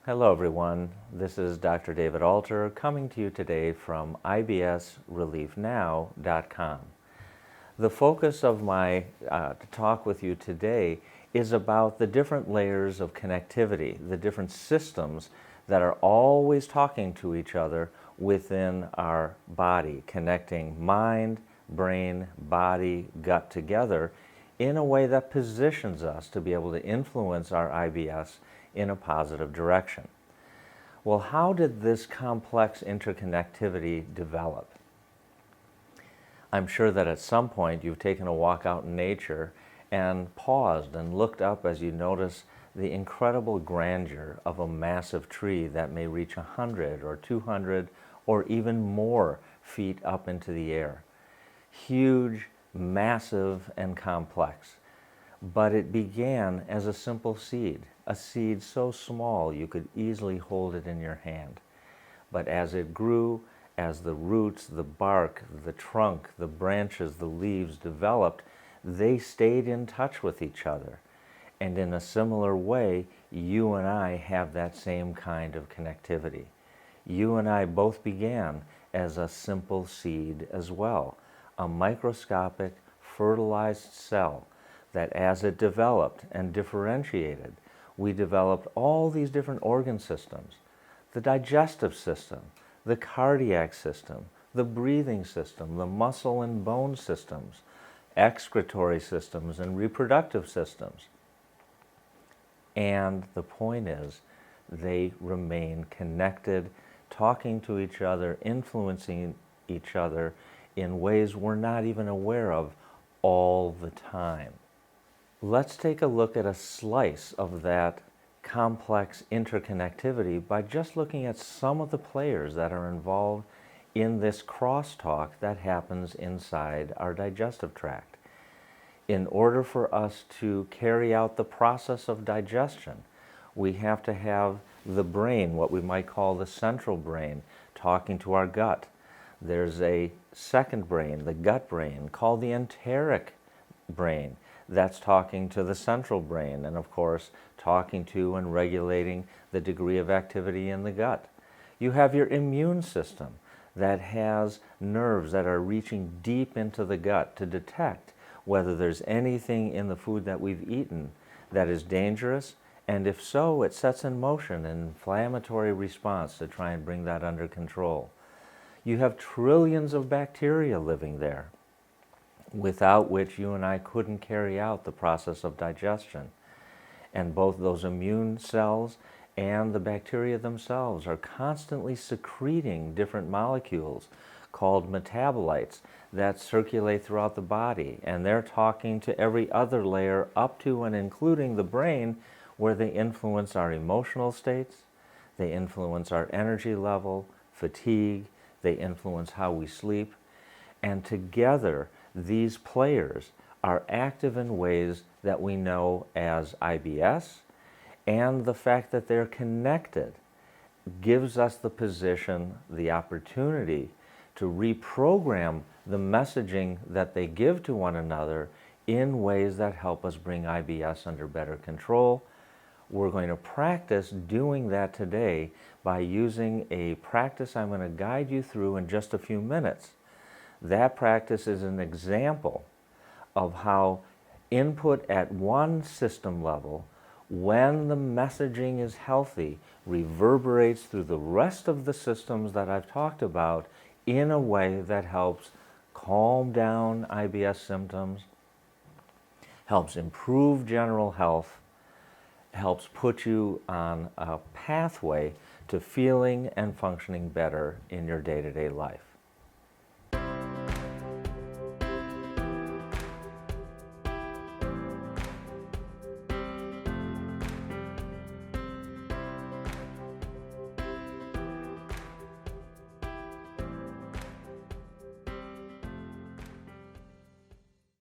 Hello everyone, this is Dr. David Alter coming to you today from ibsreliefnow.com. The focus of my talk with you today is about the different layers of connectivity, the different systems that are always talking to each other within our body, connecting mind, brain, body, gut together in a way that positions us to be able to influence our IBS in a positive direction. Well, how did this complex interconnectivity develop? I'm sure that at some point you've taken a walk out in nature and paused and looked up as you notice the incredible grandeur of a massive tree that may reach 100 or 200 or even more feet up into the air. Huge, massive, and complex. But it began as a simple seed, a seed so small you could easily hold it in your hand. But as it grew, as the roots, the bark, the trunk, the branches, the leaves developed, they stayed in touch with each other. And in a similar way, you and I have that same kind of connectivity. You and I both began as a simple seed as well, a microscopic fertilized cell that as it developed and differentiated, we developed all these different organ systems, the digestive system, the cardiac system, the breathing system, the muscle and bone systems, excretory systems, and reproductive systems. And the point is, they remain connected, talking to each other, influencing each other in ways we're not even aware of all the time. Let's take a look at a slice of that complex interconnectivity by just looking at some of the players that are involved in this crosstalk that happens inside our digestive tract. In order for us to carry out the process of digestion, we have to have the brain, what we might call the central brain, talking to our gut. There's a second brain, the gut brain, called the enteric brain, that's talking to the central brain and, of course, talking to and regulating the degree of activity in the gut. You have your immune system that has nerves that are reaching deep into the gut to detect whether there's anything in the food that we've eaten that is dangerous, and if so, it sets in motion an inflammatory response to try and bring that under control. You have trillions of bacteria living there, without which you and I couldn't carry out the process of digestion. And both those immune cells and the bacteria themselves are constantly secreting different molecules called metabolites that circulate throughout the body. And they're talking to every other layer up to and including the brain, where they influence our emotional states, they influence our energy level, fatigue, they influence how we sleep. And together, these players are active in ways that we know as IBS, and the fact that they're connected gives us the position, the opportunity to reprogram the messaging that they give to one another in ways that help us bring IBS under better control. We're going to practice doing that today by using a practice I'm going to guide you through in just a few minutes. That practice is an example of how input at one system level, when the messaging is healthy, reverberates through the rest of the systems that I've talked about in a way that helps calm down IBS symptoms, helps improve general health, helps put you on a pathway to feeling and functioning better in your day-to-day life.